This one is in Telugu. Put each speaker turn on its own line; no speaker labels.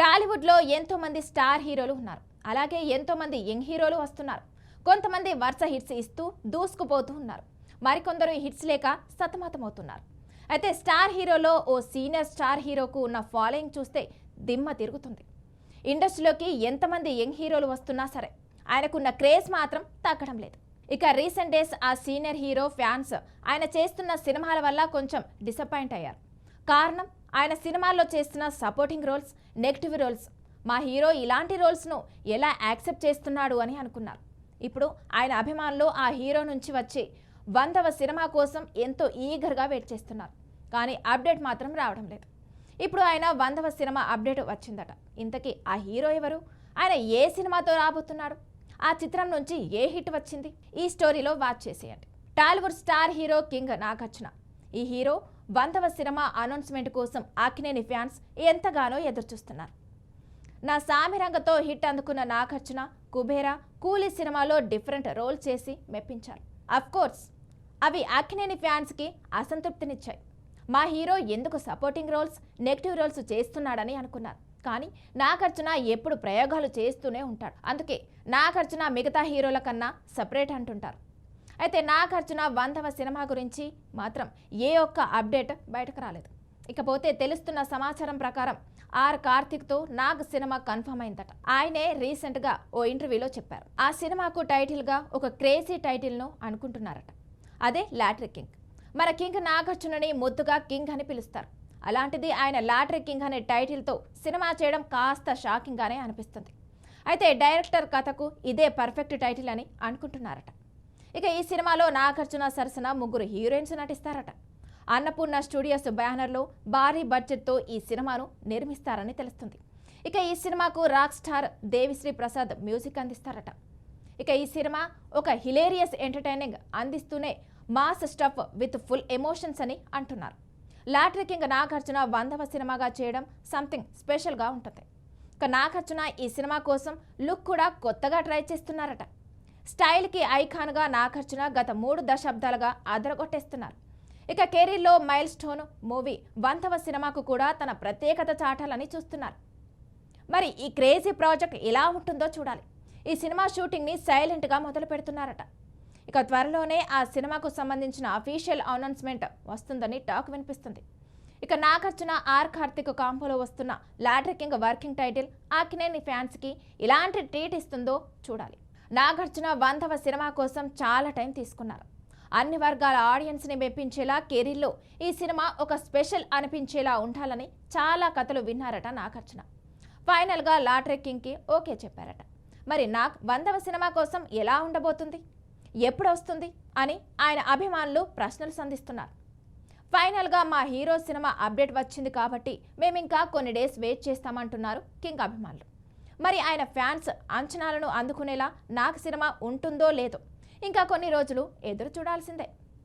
టాలీవుడ్లో ఎంతో మంది స్టార్ హీరోలు ఉన్నారు. అలాగే ఎంతో మంది యంగ్ హీరోలు వస్తున్నారు. కొంతమంది వరుస హిట్స్ ఇస్తూ దూసుకుపోతూ ఉన్నారు. మరికొందరు హిట్స్ లేక సతమతమవుతున్నారు. అయితే స్టార్ హీరోలో ఓ సీనియర్ స్టార్ హీరోకు ఉన్న ఫాలోయింగ్ చూస్తే దిమ్మ తిరుగుతుంది. ఇండస్ట్రీలోకి ఎంతమంది యంగ్ హీరోలు వస్తున్నా సరే ఆయనకున్న క్రేజ్ మాత్రం తగ్గడం లేదు. ఇక రీసెంట్ డేస్ ఆ సీనియర్ హీరో ఫ్యాన్స్ ఆయన చేస్తున్న సినిమాల వల్ల కొంచెం డిసప్పాయింట్ అయ్యారు. కారణం ఆయన సినిమాల్లో చేస్తున్న సపోర్టింగ్ రోల్స్, నెగిటివ్ రోల్స్. మా హీరో ఇలాంటి రోల్స్ను ఎలా యాక్సెప్ట్ చేస్తున్నాడు అని అనుకున్నారు. ఇప్పుడు ఆయన అభిమానులు ఆ హీరో నుంచి వచ్చి 100వ సినిమా కోసం ఎంతో ఈగర్గా వెయిట్ చేస్తున్నారు. కానీ అప్డేట్ మాత్రం రావడం లేదు. ఇప్పుడు ఆయన 100వ సినిమా అప్డేట్ వచ్చిందట. ఇంతకీ ఆ హీరో ఎవరు? ఆయన ఏ సినిమాతో రాబోతున్నాడు? ఆ చిత్రం నుంచి ఏ హిట్ వచ్చింది? ఈ స్టోరీలో వాచ్ చేసేయండి. Tollywood star hero king Nagarjuna. ఈ హీరో 100వ సినిమా అనౌన్స్మెంట్ కోసం అక్కినేని ఫ్యాన్స్ ఎంతగానో ఎదురుచూస్తున్నారు. నా సామిరంగతో హిట్ అందుకున్న నాగార్జున కుబేరా, కూలీ సినిమాలో డిఫరెంట్ రోల్ చేసి మెప్పించారు. అఫ్కోర్స్ అవి అక్కినేని ఫ్యాన్స్కి అసంతృప్తినిచ్చాయి. మా హీరో ఎందుకు సపోర్టింగ్ రోల్స్, నెగిటివ్ రోల్స్ చేస్తున్నాడని అనుకున్నారు. కానీ నాగార్జున ఎప్పుడు ప్రయోగాలు చేస్తూనే ఉంటాడు. అందుకే నాగార్జున మిగతా హీరోల కన్నా సపరేట్ అంటుంటారు. అయితే నాగార్జున 100వ సినిమా గురించి మాత్రం ఏ ఒక్క అప్డేట్ బయటకు రాలేదు. ఇకపోతే తెలుస్తున్న సమాచారం ప్రకారం కార్తిక్తో నాగ్ సినిమా కన్ఫర్మ్ అయిందట. ఆయనే రీసెంట్గా ఓ ఇంటర్వ్యూలో చెప్పారు. ఆ సినిమాకు టైటిల్గా ఒక క్రేజీ టైటిల్ను అనుకుంటున్నారట. అదే లాటరీ కింగ్. మన కింగ్ నాగార్జునని ముద్దుగా కింగ్ అని పిలుస్తారు. అలాంటిది ఆయన లాటరీ కింగ్ అనే టైటిల్తో సినిమా చేయడం కాస్త షాకింగ్గానే అనిపిస్తుంది. అయితే డైరెక్టర్ కథకు ఇదే పర్ఫెక్ట్ టైటిల్ అని అనుకుంటున్నారట. ఇక ఈ సినిమాలో నాగార్జున సరసన 3 హీరోయిన్స్ నటిస్తారట. అన్నపూర్ణ స్టూడియోస్ బ్యానర్లో భారీ బడ్జెట్తో ఈ సినిమాను నిర్మిస్తారని తెలుస్తుంది. ఇక ఈ సినిమాకు rock star Devi Sri Prasad music అందిస్తారట. ఇక ఈ సినిమా ఒక హిలేరియస్ ఎంటర్టైనింగ్ అందిస్తూనే mass stuff with full emotions అని అంటున్నారు. లాటరీ కింగ్ నాగార్జున 100వ సినిమాగా చేయడం సంథింగ్ స్పెషల్గా ఉంటుంది. ఇక నాగార్జున ఈ సినిమా కోసం లుక్ కూడా కొత్తగా ట్రై చేస్తున్నారట. స్టైల్కి ఐకాన్గా నాగార్జున గత 3 దశాబ్దాలుగా అదరగొట్టేస్తున్నారు. ఇక కెరీర్లో మైల్ స్టోన్ మూవీ 100వ సినిమాకు కూడా తన ప్రత్యేకత చాటాలని చూస్తున్నారు. మరి ఈ క్రేజీ ప్రాజెక్ట్ ఎలా ఉంటుందో చూడాలి. ఈ సినిమా షూటింగ్ని సైలెంట్గా మొదలు పెడుతున్నారట. ఇక త్వరలోనే ఆ సినిమాకు సంబంధించిన అఫీషియల్ అనౌన్స్మెంట్ వస్తుందని టాక్ వినిపిస్తుంది. ఇక నాగార్జున కార్తిక్ కాంబోలో వస్తున్న lottery king working title Akkineni ఫ్యాన్స్కి ఇలాంటి ట్రీట్ ఇస్తుందో చూడాలి. నాగార్జున 100వ సినిమా కోసం చాలా టైం తీసుకున్నారు. అన్ని వర్గాల ఆడియన్స్ని మెప్పించేలా కెరీర్లో ఈ సినిమా ఒక స్పెషల్ అనిపించేలా ఉండాలని చాలా కథలు విన్నారట నాగార్జున. ఫైనల్గా లాటరీ కింగ్కి ఓకే చెప్పారట. మరి నాగ్ 100వ సినిమా కోసం ఎలా ఉండబోతుంది, ఎప్పుడు వస్తుంది అని ఆయన అభిమానులు ప్రశ్నలు సంధిస్తున్నారు. ఫైనల్గా మా హీరో సినిమా అప్డేట్ వచ్చింది కాబట్టి మేమింకా కొన్ని డేస్ వెయిట్ చేస్తామంటున్నారు కింగ్ అభిమానులు. మరి ఆయన ఫ్యాన్స్ అంచనాలను అందుకునేలా నాగ్ సినిమా ఉంటుందో లేదో ఇంకా కొన్ని రోజులు ఎదురు చూడాల్సిందే.